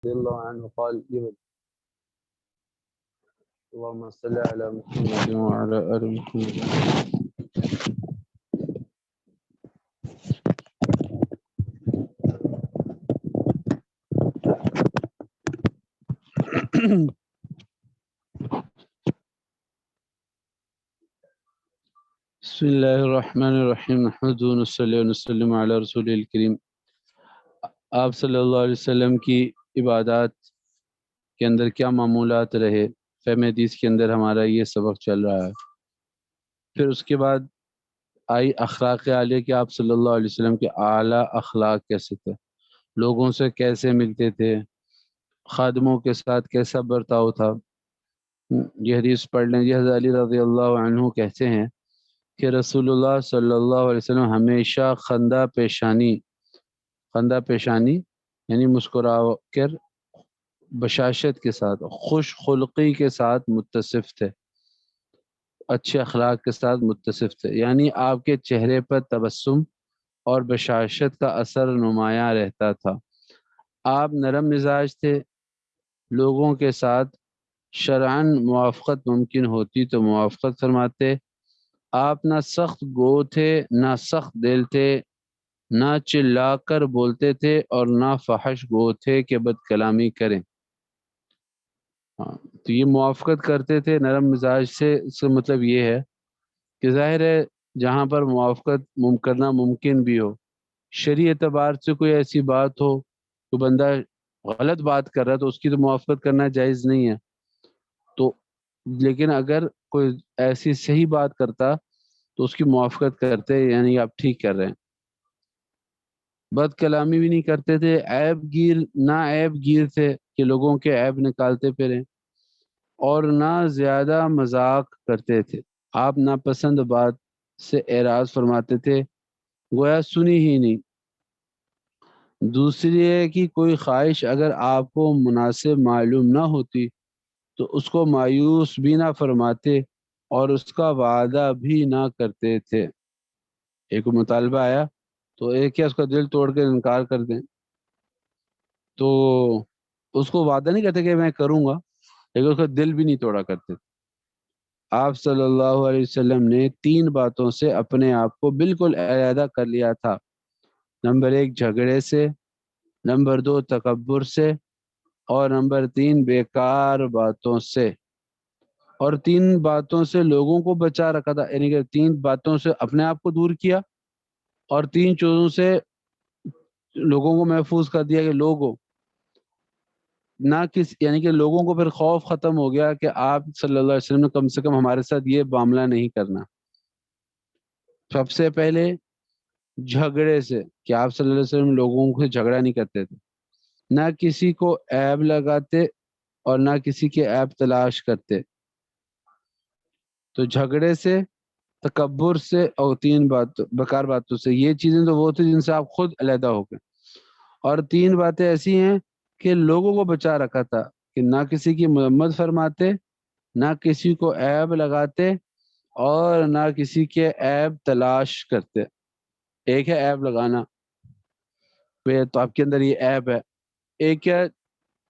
رضي الله عنه قال يبد اللهم صل على محمد وعلى آل محمد. بسم اللہ الرحمن الرحیم نحمده ونصلي ونسلم علی رسول الکریم. آپ صلی اللہ علیہ وسلم کی عبادات کے اندر کیا معمولات رہے، فہم حدیث کے اندر ہمارا یہ سبق چل رہا ہے. پھر اس کے بعد آئی اخلاق عالیہ کہ آپ صلی اللہ علیہ وسلم کے اعلیٰ اخلاق کیسے تھے، لوگوں سے کیسے ملتے تھے، خادموں کے ساتھ کیسا برتاؤ تھا. یہ حدیث پڑھ لیں. یہ حضرت علی رضی اللہ عنہ کہتے ہیں کہ رسول اللہ صلی اللہ علیہ وسلم ہمیشہ خندہ پیشانی یعنی مسکرا کر بشاشت کے ساتھ، خوش خلقی کے ساتھ متصف تھے، اچھے اخلاق کے ساتھ متصف تھے. یعنی آپ کے چہرے پر تبسم اور بشاشت کا اثر نمایاں رہتا تھا. آپ نرم مزاج تھے، لوگوں کے ساتھ شرعاً موافقت ممکن ہوتی تو موافقت فرماتے. آپ نہ سخت گو تھے نہ سخت دل تھے، نہ چلا کر بولتے تھے اور نہ فحش گو تھے کہ بد کلامی کریں. تو یہ موافقت کرتے تھے نرم مزاج سے. اس کا مطلب یہ ہے کہ ظاہر ہے جہاں پر موافقت کرنا ممکن بھی ہو، شرعی اعتبار سے کوئی ایسی بات ہو تو بندہ غلط بات کر رہا ہے تو اس کی تو موافقت کرنا جائز نہیں ہے. تو لیکن اگر کوئی ایسی صحیح بات کرتا تو اس کی موافقت کرتے، یعنی آپ ٹھیک کر رہے ہیں. بد کلامی بھی نہیں کرتے تھے، عیب گیر تھے کہ لوگوں کے عیب نکالتے پھریں، اور نہ زیادہ مذاق کرتے تھے. آپ ناپسند بات سے اعراض فرماتے تھے، گویا سنی ہی نہیں. دوسری ہے کہ کوئی خواہش اگر آپ کو مناسب معلوم نہ ہوتی تو اس کو مایوس بھی نہ فرماتے اور اس کا وعدہ بھی نہ کرتے تھے. ایک مطالبہ آیا تو ایک کیا اس کا دل توڑ کے انکار کر دیں، تو اس کو وعدہ نہیں کرتے کہ میں کروں گا، لیکن اس کا دل بھی نہیں توڑا کرتے. آپ صلی اللہ علیہ وسلم نے 3 باتوں سے اپنے آپ کو بالکل علیحدہ کر لیا تھا. نمبر 1 جھگڑے سے، نمبر 2 تکبر سے، اور نمبر 3 بیکار باتوں سے. اور 3 باتوں سے لوگوں کو بچا رکھا تھا، یعنی کہ 3 باتوں سے اپنے آپ کو دور کیا اور 3 چیزوں سے لوگوں کو محفوظ کر دیا. کہ لوگوں یعنی کہ لوگوں کو پھر خوف ختم ہو گیا کہ آپ صلی اللہ علیہ وسلم نے کم سے کم ہمارے ساتھ یہ معاملہ نہیں کرنا. سب سے پہلے جھگڑے سے، کہ آپ صلی اللہ علیہ وسلم لوگوں کو جھگڑا نہیں کرتے تھے، نہ کسی کو عیب لگاتے اور نہ کسی کے عیب تلاش کرتے. تو جھگڑے سے، تکبر سے، اور 3 بیکار باتوں سے. یہ چیزیں تو وہ تھی جن سے آپ خود علیحدہ ہو گئے. اور 3 باتیں ایسی ہیں کہ لوگوں کو بچا رکھا تھا، کہ نہ کسی کی مذمت فرماتے، نہ کسی کو عیب لگاتے اور نہ کسی کے عیب تلاش کرتے. ایک ہے عیب لگانا، تو آپ کے اندر یہ عیب ہے. ایک ہے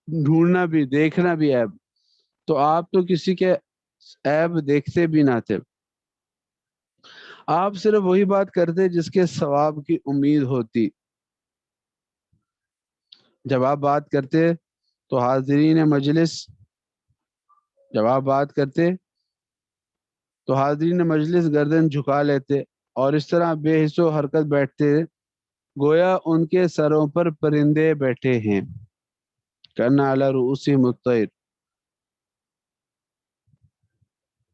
ڈھونڈنا بھی، دیکھنا بھی عیب. تو آپ تو کسی کے عیب دیکھتے بھی نہ تھے. آپ صرف وہی بات کرتے جس کے ثواب کی امید ہوتی. جب آپ بات کرتے تو حاضرین مجلس گردن جھکا لیتے اور اس طرح بے حس و حرکت بیٹھتے گویا ان کے سروں پر پرندے بیٹھے ہیں. کنا علی رؤوسہم الطیر،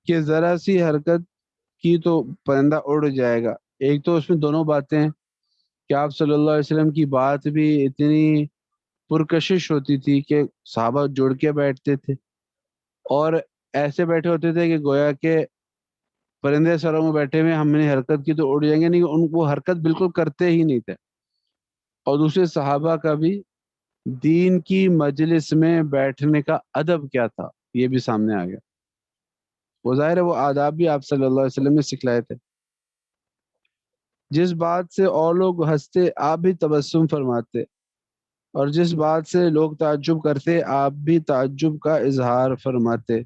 کہ ذرا سی حرکت کی تو پرندہ اڑ جائے گا. ایک تو اس میں دونوں باتیں ہیں کہ آپ صلی اللہ علیہ وسلم کی بات بھی اتنی پرکشش ہوتی تھی کہ صحابہ جڑ کے بیٹھتے تھے اور ایسے بیٹھے ہوتے تھے کہ گویا کہ پرندے سروں میں بیٹھے ہوئے، ہم نے حرکت کی تو اڑ جائیں گے. نہیں، ان کو حرکت بالکل کرتے ہی نہیں تھے. اور دوسرے صحابہ کا بھی دین کی مجلس میں بیٹھنے کا ادب کیا تھا یہ بھی سامنے آ گیا. وہ ظاہر ہے وہ آداب بھی آپ صلی اللہ علیہ وسلم نے سکھلائے تھے. جس بات سے اور لوگ ہنستے آپ بھی تبسم فرماتے، اور جس بات سے لوگ تعجب کرتے آپ بھی تعجب کا اظہار فرماتے،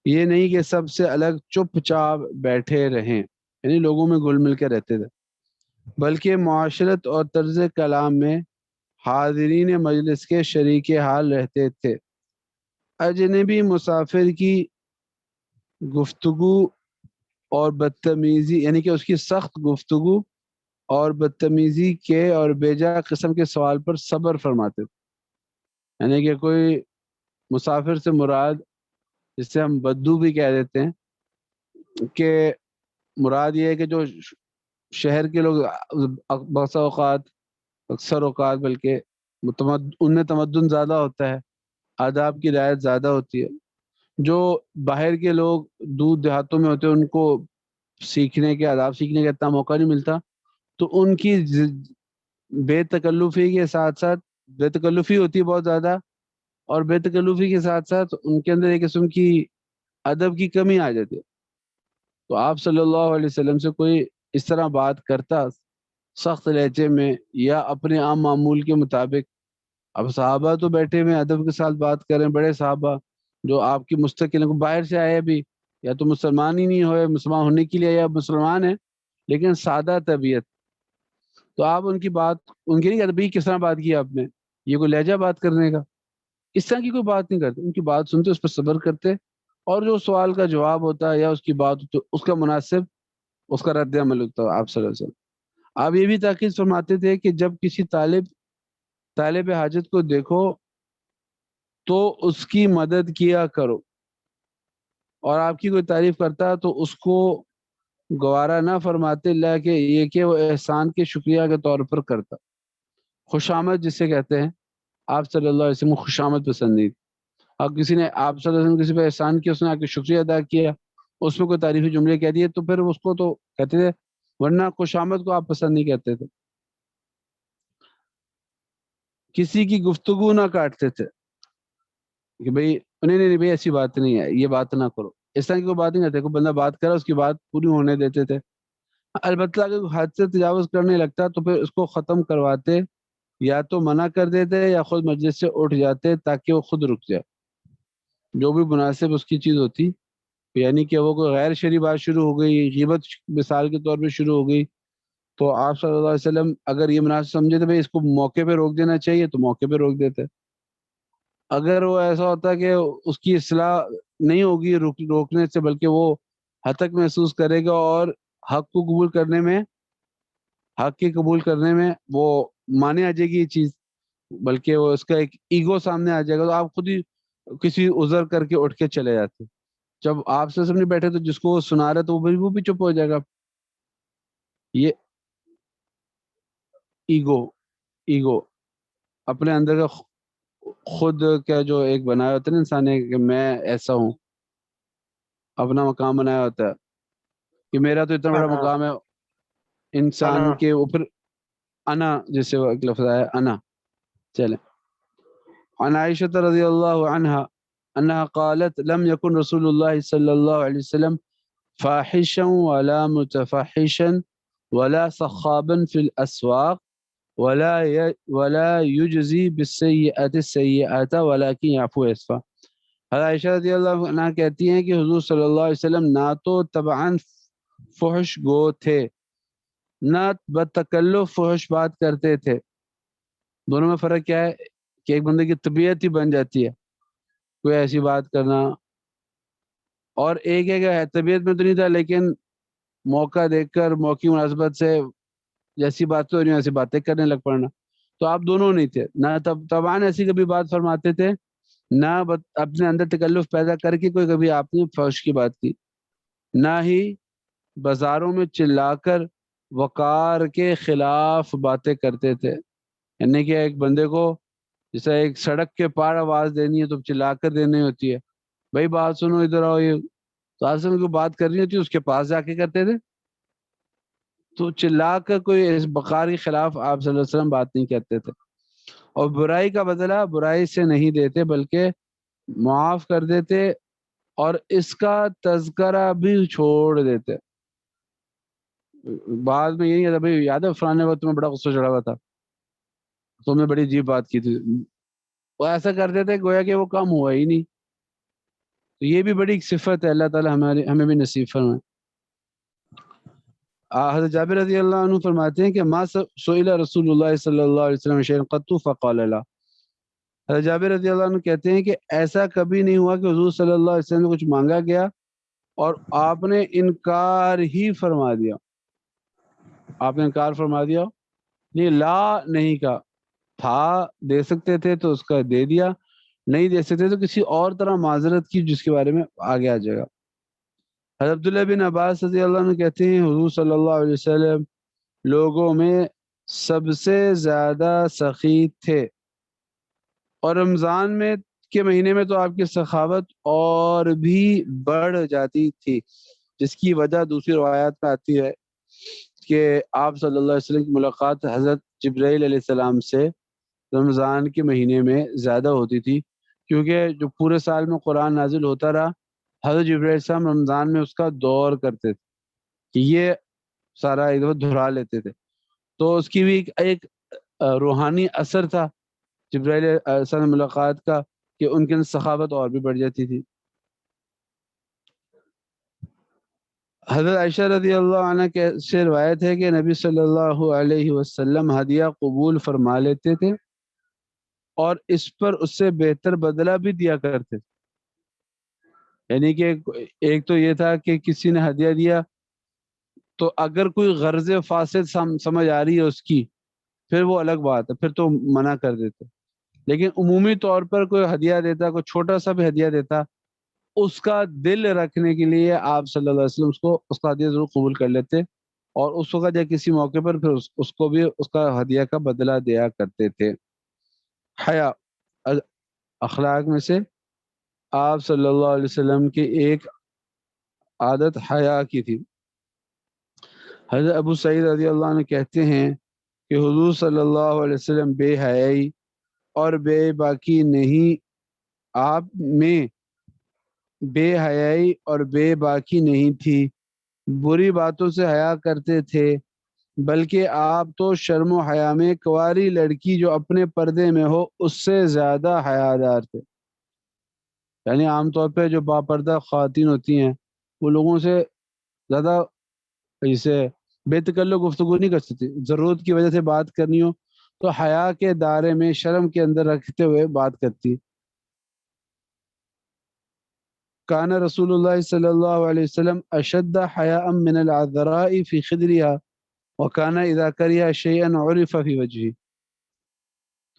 یہ نہیں کہ سب سے الگ چپ چاپ بیٹھے رہیں، یعنی لوگوں میں گل مل کے رہتے تھے، بلکہ معاشرت اور طرز کلام میں حاضرین مجلس کے شریک حال رہتے تھے۔ اجنبی مسافر کی گفتگو اور بدتمیزی، یعنی کہ اس کی سخت گفتگو اور بدتمیزی کے اور بیجا قسم کے سوال پر صبر فرماتے تھے، یعنی کہ کوئی مسافر سے مراد، جس سے ہم بدو بھی کہہ دیتے ہیں، کہ مراد یہ ہے کہ جو شہر کے لوگ بسا اوقات، اکثر اوقات بلکہ ان میں تمدن زیادہ ہوتا ہے، آداب کی رعایت زیادہ ہوتی ہے، جو باہر کے لوگ دور دیہاتوں میں ہوتے ہیں ان کو سیکھنے کے، آداب سیکھنے کا اتنا موقع نہیں ملتا، تو ان کی بے تکلفی کے ساتھ ساتھ، بے تکلفی ہوتی ہے بہت زیادہ، اور بے تکلفی کے ساتھ ساتھ ان کے اندر ایک قسم کی ادب کی کمی آ جاتی ہے۔ تو آپ صلی اللہ علیہ وسلم سے کوئی اس طرح بات کرتا سخت لہجے میں یا اپنے عام معمول کے مطابق، اب صحابہ تو بیٹھے ہوئے ادب کے ساتھ بات کریں، بڑے صحابہ جو آپ کی مستقل باہر سے آئے بھی، یا تو مسلمان ہی نہیں ہوئے، مسلمان ہونے کے لیے یا مسلمان ہیں لیکن سادہ طبیعت، تو آپ ان کی بات، ان کی نہیں کہتے بھائی کس طرح بات کی آپ نے، یہ کوئی لہجہ بات کرنے کا، اس طرح کی کوئی بات نہیں کرتے، ان کی بات سنتے اس پر صبر کرتے، اور جو سوال کا جواب ہوتا ہے یا اس کی بات تو اس کا مناسب اس کا رد عمل ہوتا ہے آپ صلی اللہ علیہ وسلم۔ آپ یہ بھی تاکید فرماتے تھے کہ جب کسی طالب حاجت کو دیکھو تو اس کی مدد کیا کرو، اور آپ کی کوئی تعریف کرتا تو اس کو گوارا نہ فرماتے اللہ کہ یہ کہ وہ احسان کے شکریہ کے طور پر کرتا۔ خوشامد جسے کہتے ہیں، آپ صلی اللہ علیہ وسلم کو خوشامد پسند نہیں تھی، اب کسی نے آپ صلی اللہ علیہ وسلم کسی پہ احسان کیا، اس نے آپ کے شکریہ ادا کیا، اس میں کوئی تعریفی جملے کہہ دیے تو پھر اس کو تو کہتے تھے، ورنہ خوشامد کو آپ پسند نہیں کرتے تھے۔ کسی کی گفتگو نہ کاٹتے تھے کہ بھئی نہیں بھئی ایسی بات نہیں ہے، یہ بات نہ کرو، اس طرح کی کوئی بات نہیں کرتے، کوئی بندہ بات کرا اس کی بات پوری ہونے دیتے تھے، البتہ اگر حد سے تجاوز کرنے لگتا تو پھر اس کو ختم کرواتے، یا تو منع کر دیتے یا خود مجلس سے اٹھ جاتے تاکہ وہ خود رک جائے، جو بھی مناسب اس کی چیز ہوتی، یعنی کہ وہ کوئی غیر شرعی بات شروع ہو گئی، غیبت مثال کے طور پہ شروع ہو گئی، تو آپ صلی اللہ علیہ وسلم اگر یہ مناسب سمجھے تو بھائی اس کو موقع پہ روک دینا چاہیے تو موقع پہ روک دیتے، اگر وہ ایسا ہوتا کہ اس کی اصلاح نہیں ہوگی روکنے سے، بلکہ وہ ہتک محسوس کرے گا اور حق کو قبول کرنے میں، حق کی قبول کرنے میں وہ مانے آ جائے گی یہ چیز، بلکہ وہ اس کا ایک ایگو سامنے آ جائے گا، تو آپ خود ہی کسی عذر کر کے اٹھ کے چلے جاتے، جب آپ سے سامنے بیٹھے تو جس کو وہ سنا رہا تو وہ بھی چپ ہو جائے گا۔ یہ ایگو اپنے اندر کا خود کا جو ایک بنایا ہوتا ہے نا انسان نے کہ میں ایسا ہوں، اپنا مقام بنایا ہوتا ہے کہ میرا تو اتنا بڑا انا مقام ہے انا انسان کے اوپر، انا جس سے وہ ایک لفظ آیا انا۔ چلیں، عن عائشة رضی اللہ عنہا انها قالت لم يكن رسول الله صلی اللہ علیہ وسلم فاحشا ولا متفحشا ولا صخابا في الاسواق ولا يجزي بالسيئات السيئات ولكن يعفو ويصفح۔ حضرت عائشہ رضی اللہ عنہ کہتی ہیں کہ حضور صلی اللہ علیہ وسلم نہ تو طبعاً فحش گو تھے، نہ بتکلف فحش بات کرتے تھے۔ دونوں میں فرق کیا ہے کہ ایک بندے کی طبیعت ہی بن جاتی ہے کوئی ایسی بات کرنا، اور ایک ہے کہ طبیعت میں تو نہیں تھا لیکن موقع دیکھ کر موقع مناسبت سے جیسی بات تو نہیں ایسی باتیں کرنے لگ پڑنا، تو آپ دونوں نہیں تھے، نہ طبعاً ایسی کبھی بات فرماتے تھے، نہ اپنے اندر تکلف پیدا کر کے کوئی کبھی آپ نے فحش کی بات کی، نہ ہی بازاروں میں چلا کر وقار کے خلاف باتیں کرتے تھے، یعنی کہ ایک بندے کو جیسے ایک سڑک کے پار آواز دینی ہے تو چلا کر دینی ہوتی ہے، بھائی بات سنو ادھر آؤ، یہ تو آسم کو بات کرنی ہوتی ہے اس کے پاس جا کے کرتے تھے، تو چلا کر کوئی اس وقار کے خلاف آپ صلی اللہ علیہ وسلم بات نہیں کرتے تھے، اور برائی کا بدلہ برائی سے نہیں دیتے بلکہ معاف کر دیتے اور اس کا تذکرہ بھی چھوڑ دیتے۔ بعد میں یہی ہے بھائی یاد ہے فلانے وقت میں بڑا غصہ چڑھا ہوا تھا، تم نے بڑی عجیب بات کی تھی. وہ ایسا کرتے تھے گویا کہ وہ کام ہوا ہی نہیں. تو یہ بھی بڑی ایک صفت ہے, اللہ تعالیٰ ہمیں بھی نصیب فرمائے. حضرت جابر رضی اللہ عنہ فرماتے ہیں کہ ما سئل رسول اللہ صلی اللہ علیہ وسلم شیئا قط فقال لا. حضرت جابر رضی اللہ عنہ کہتے ہیں کہ ایسا کبھی نہیں ہوا کہ حضور صلی اللہ علیہ وسلم نے کچھ مانگا گیا اور آپ نے انکار ہی فرما دیا. آپ نے انکار فرما دیا نہیں, لا نہیں کہا. تھا دے سکتے تھے تو اس کا دے دیا, نہیں دے سکتے تو کسی اور طرح معذرت کی جس کے بارے میں آگے آ جائے گا. حضرت عبداللہ بن عباس رضی اللہ عنہ کہتے ہیں حضور صلی اللہ علیہ وسلم لوگوں میں سب سے زیادہ سخی تھے, اور رمضان میں کے مہینے میں تو آپ کی سخاوت اور بھی بڑھ جاتی تھی, جس کی وجہ دوسری روایات میں آتی ہے کہ آپ صلی اللہ علیہ وسلم کی ملاقات حضرت جبرائیل علیہ السلام سے رمضان کے مہینے میں زیادہ ہوتی تھی, کیونکہ جو پورے سال میں قرآن نازل ہوتا رہا, حضرت جبرائیل علیہ السلام رمضان میں اس کا دور کرتے تھے کہ یہ سارا ایک دفعہ دہرا لیتے تھے. تو اس کی بھی ایک روحانی اثر تھا جبرائیل علیہ السلام ملاقات کا کہ ان کے سخاوت اور بھی بڑھ جاتی تھی. حضرت عائشہ رضی اللہ عنہ سے روایت ہے کہ نبی صلی اللہ علیہ وسلم ہدیہ قبول فرما لیتے تھے اور اس پر اس سے بہتر بدلہ بھی دیا کرتے تھے. یعنی کہ ایک تو یہ تھا کہ کسی نے ہدیہ دیا تو اگر کوئی غرض فاسد سمجھ آ رہی ہے اس کی, پھر وہ الگ بات ہے, پھر تو منع کر دیتے. لیکن عمومی طور پر کوئی ہدیہ دیتا, کوئی چھوٹا سا بھی ہدیہ دیتا, اس کا دل رکھنے کے لیے آپ صلی اللہ علیہ وسلم اس کا ہدیہ ضرور قبول کر لیتے, اور اس وقت یا کسی موقع پر پھر اس کو بھی اس کا ہدیہ کا بدلہ دیا کرتے تھے. حیا اخلاق میں سے آپ صلی اللہ علیہ وسلم کی ایک عادت حیا کی تھی. حضرت ابو سعید رضی اللہ عنہ کہتے ہیں کہ حضور صلی اللہ علیہ وسلم بے حیائی اور بے باکی نہیں, آپ میں بے حیائی اور بے باکی نہیں تھی, بری باتوں سے حیا کرتے تھے, بلکہ آپ تو شرم و حیا میں کنواری لڑکی جو اپنے پردے میں ہو اس سے زیادہ حیادار تھے. یعنی عام طور پہ جو باپردہ خواتین ہوتی ہیں وہ لوگوں سے زیادہ اسے بے تکلف گفتگو نہیں کر سکتی, ضرورت کی وجہ سے بات کرنی ہو تو حیا کے دائرے میں شرم کے اندر رکھتے ہوئے بات کرتی. کان رسول اللہ صلی اللہ علیہ وسلم اشد حیاء من العذراء فی خدرها وکان اذا کرہ شیئا عرف فی وجہہ.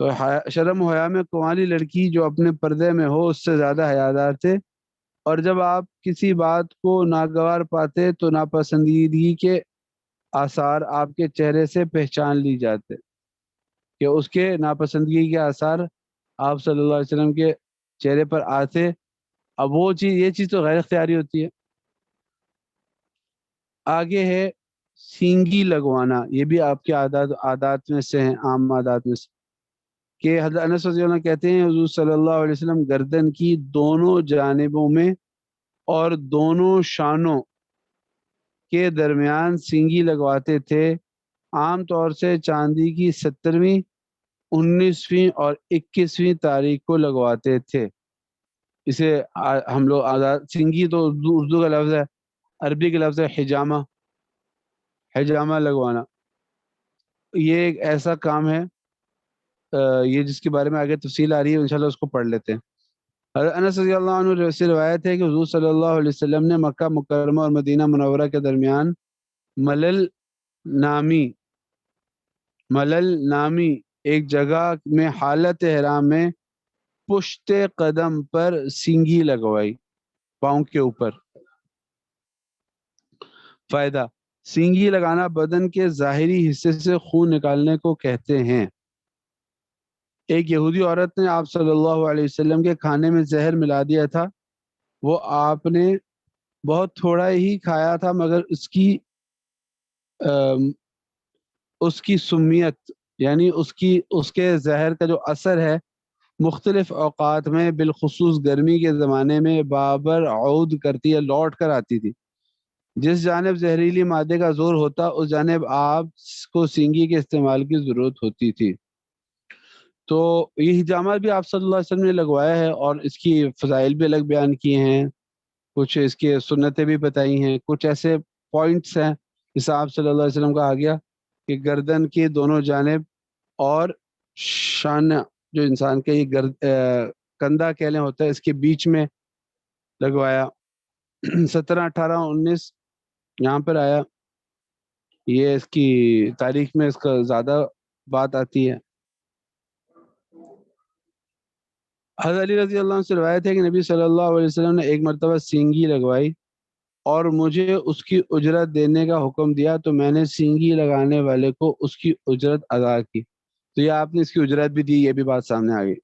تو شرم و حیا میں کنواری لڑکی جو اپنے پردے میں ہو اس سے زیادہ حیادار تھے, اور جب آپ کسی بات کو ناگوار پاتے تو ناپسندیدگی کے آثار آپ کے چہرے سے پہچان لی جاتے, کہ اس کے ناپسندگی کے آثار آپ صلی اللہ علیہ وسلم کے چہرے پر آتے. اب وہ چیز, یہ چیز تو غیر اختیاری ہوتی ہے. آگے ہے سینگی لگوانا, یہ بھی آپ کے عادات میں سے ہیں, عام عادات میں سے, کہ حضرت انس رضی اللہ عنہ کہتے ہیں حضور صلی اللہ علیہ وسلم گردن کی دونوں جانبوں میں اور دونوں شانوں کے درمیان سینگی لگواتے تھے, عام طور سے چاندی کی 17ویں 19ویں اور 21ویں تاریخ کو لگواتے تھے. اسے ہم لوگ آزاد, سینگی تو اردو کا لفظ ہے, عربی کا لفظ ہے حجامہ, حجامہ لگوانا. یہ ایک ایسا کام ہے یہ جس کے بارے میں آگے تفصیل آ رہی ہے, انشاءاللہ اس کو پڑھ لیتے ہیں. حضرت انس رضی اللہ عنہ سے روایت ہے کہ حضور صلی اللہ علیہ وسلم نے مکہ مکرمہ اور مدینہ منورہ کے درمیان ملل نامی ایک جگہ میں حالت احرام میں پشت قدم پر سینگی لگوائی, پاؤں کے اوپر. فائدہ, سینگی لگانا بدن کے ظاہری حصے سے خون نکالنے کو کہتے ہیں. ایک یہودی عورت نے آپ صلی اللہ علیہ وسلم کے کھانے میں زہر ملا دیا تھا, وہ آپ نے بہت تھوڑا ہی کھایا تھا, مگر اس کی سمیت یعنی اس کے زہر کا جو اثر ہے مختلف اوقات میں بالخصوص گرمی کے زمانے میں بابر عود کرتی ہے, لوٹ کر آتی تھی. جس جانب زہریلی مادے کا زور ہوتا اس جانب آپ کو سینگی کے استعمال کی ضرورت ہوتی تھی. تو یہ حجامات بھی آپ صلی اللہ علیہ وسلم نے لگوایا ہے، اور اس کی فضائل بھی الگ بیان کیے ہیں، کچھ اس کی سنتیں بھی بتائی ہیں، کچھ ایسے پوائنٹس ہیں جیسے آپ صلی اللہ علیہ وسلم کا آ گیا کہ گردن کی دونوں جانب اور شانہ جو انسان کا یہ کندھا کہہ لیں ہوتا ہے اس کے بیچ میں لگوایا۔ 17، 18، 19 یہاں پر آیا، یہ اس کی تاریخ میں اس کا زیادہ بات آتی ہے۔ حضرت علی رضی اللہ عنہ سے روایت ہے کہ نبی صلی اللہ علیہ وسلم نے ایک مرتبہ سینگی لگوائی اور مجھے اس کی اجرت دینے کا حکم دیا، تو میں نے سینگی لگانے والے کو اس کی اجرت ادا کی۔ تو یہ آپ نے اس کی اجرت بھی دی، یہ بھی بات سامنے آ گئی۔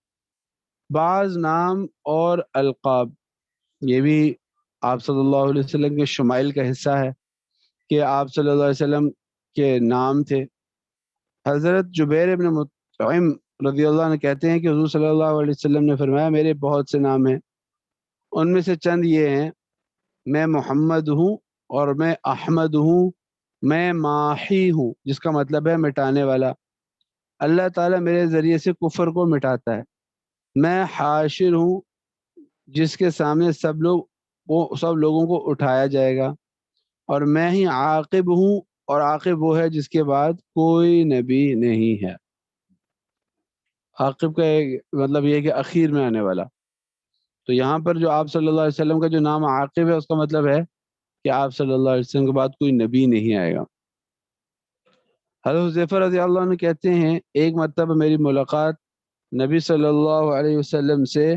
بعض نام اور القاب، یہ بھی آپ صلی اللہ علیہ وسلم کے شمائل کا حصہ ہے کہ آپ صلی اللہ علیہ وسلم کے نام تھے۔ حضرت جبیر ابن مطعم رضی اللہ عنہ کہتے ہیں کہ حضور صلی اللہ علیہ وسلم نے فرمایا میرے بہت سے نام ہیں، ان میں سے چند یہ ہیں، میں محمد ہوں اور میں احمد ہوں، میں ماحی ہوں جس کا مطلب ہے مٹانے والا، اللہ تعالیٰ میرے ذریعے سے کفر کو مٹاتا ہے، میں حاشر ہوں جس کے سامنے سب لوگوں کو اٹھایا جائے گا، اور میں ہی عاقب ہوں، اور عاقب وہ ہے جس کے بعد کوئی نبی نہیں ہے۔ عاقب کا مطلب یہ ہے کہ اخیر میں آنے والا۔ تو یہاں پر جو آپ صلی اللہ علیہ وسلم کا جو نام عاقب ہے اس کا مطلب ہے کہ آپ صلی اللہ علیہ وسلم کے بعد کوئی نبی نہیں آئے گا۔ حضرت حذیفہ رضی اللہ عنہ کہتے ہیں ایک مرتبہ میری ملاقات نبی صلی اللہ علیہ وسلم سے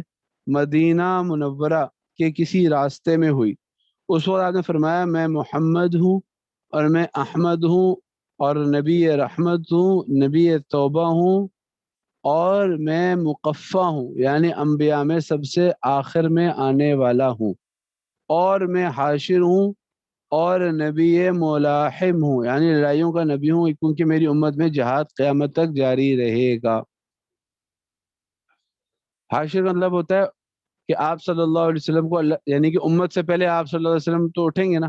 مدینہ منورہ کے کسی راستے میں ہوئی، اس وقت آپ نے فرمایا میں محمد ہوں اور میں احمد ہوں اور نبی رحمت ہوں، نبی توبہ ہوں، اور میں مقفع ہوں یعنی انبیاء میں سب سے آخر میں آنے والا ہوں، اور میں حاشر ہوں اور نبی ملاحم ہوں یعنی لڑائیوں کا نبی ہوں، کیونکہ میری امت میں جہاد قیامت تک جاری رہے گا۔ حاشر کا مطلب ہوتا ہے کہ آپ صلی اللہ علیہ وسلم کو اللہ یعنی کہ امت سے پہلے آپ صلی اللہ علیہ وسلم تو اٹھیں گے نا،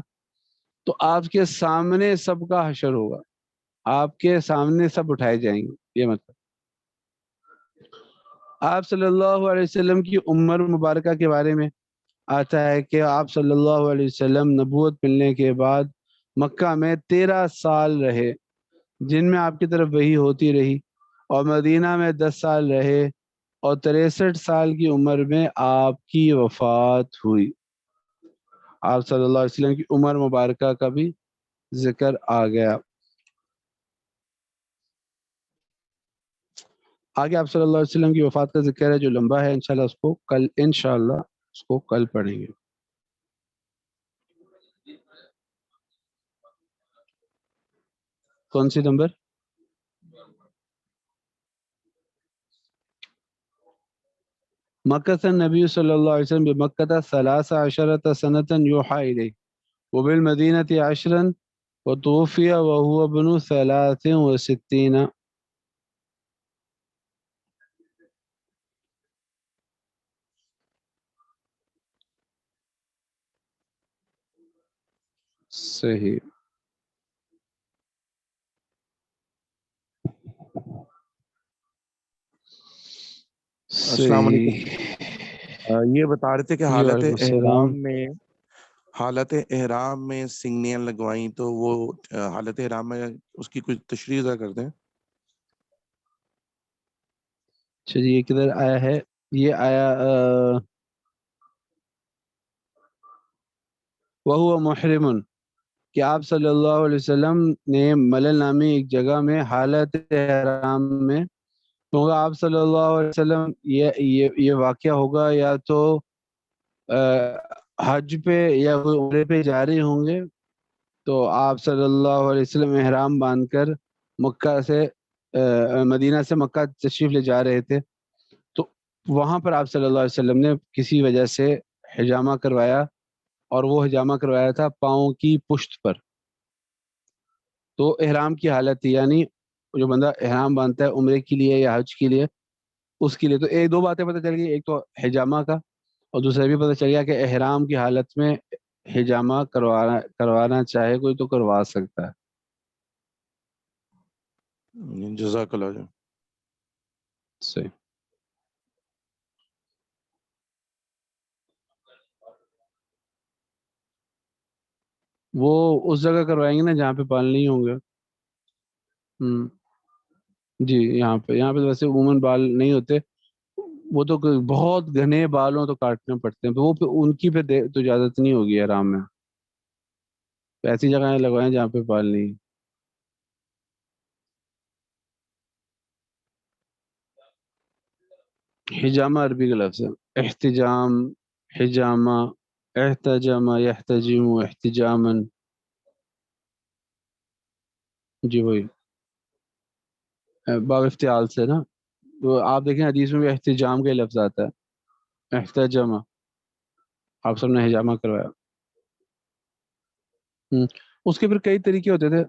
تو آپ کے سامنے سب کا حشر ہوگا، آپ کے سامنے سب اٹھائے جائیں گے، یہ مطلب۔ آپ صلی اللہ علیہ وسلم کی عمر مبارکہ کے بارے میں آتا ہے کہ آپ صلی اللہ علیہ وسلم نبوت ملنے کے بعد مکہ میں 13 سال رہے، جن میں آپ کی طرف وحی ہوتی رہی، اور مدینہ میں 10 سال رہے، اور 63 سال کی عمر میں آپ کی وفات ہوئی۔ آپ صلی اللہ علیہ وسلم کی عمر مبارکہ کا بھی ذکر آ گیا۔ آگے آپ صلی اللہ علیہ وسلم کی وفات کا ذکر ہے جو لمبا ہے، انشاءاللہ اس کو کل پڑھیں گے۔ کون سی نمبر؟ مکث النبی صلی اللہ علیہ وسلم بمکہ 13 سنة یوحى الیہ وبالمدینة 10 وتوفی وهو ابن 63۔ صحیح۔ السلام علیکم۔ صحیح۔ یہ بتا رہے تھے کہ جی وعلیکم السلام۔ حالت احرام میں سنگنیاں لگوائیں، تو وہ حالت احرام میں اس کی کچھ تشریح ذرا کر دیں۔ اچھا جی، یہ کدھر آیا ہے؟ یہ آیا وہو محرم کہ آپ صلی اللہ علیہ وسلم نے ملل نامی ایک جگہ میں حالت احرام میں، کیونکہ آپ صلی اللہ علیہ وسلم یہ واقعہ ہوگا یا تو حج پہ یا کوئی عمرے پہ جاری ہوں گے، تو آپ صلی اللہ علیہ وسلم احرام باندھ کر مکہ سے مدینہ سے مکہ تشریف لے جا رہے تھے، تو وہاں پر آپ صلی اللہ علیہ وسلم نے کسی وجہ سے حجامہ کروایا، اور وہ حجامہ کروایا تھا پاؤں کی پشت پر۔ تو احرام کی حالت تھی، یعنی جو بندہ احرام باندھتا ہے عمرے کے لیے یا حج کے لیے، اس کے لیے تو ایک دو باتیں پتہ چل گئی، ایک تو حجامہ کا، اور دوسرا بھی پتہ چل گیا کہ احرام کی حالت میں حجامہ کروانا چاہے کوئی تو کروا سکتا ہے۔ جزاک اللہ۔ صحیح۔ وہ اس جگہ کروائیں گے نا جہاں پہ بال نہیں ہوں گے. جی یہاں پہ تو ویسے عموماً بال نہیں ہوتے. وہ تو بہت گھنے بال ہوں تو کاٹنے پڑتے ہیں. وہ ان کی پہ تو اجازت نہیں ہوگی آرام میں. ایسی جگہیں لگوائیں جہاں پہ بال نہیں. حجامہ عربی کا لفظ ہے. احتجام، حجامہ، احتجام یحتجم احتجاما. جی وہی باب افتعال سے نا. تو آپ دیکھیں حدیث میں بھی احتجام کا لفظ آتا ہے. احتجامہ، آپ سب نے حجامہ کروایا. اس کے پھر کئی طریقے ہوتے تھے.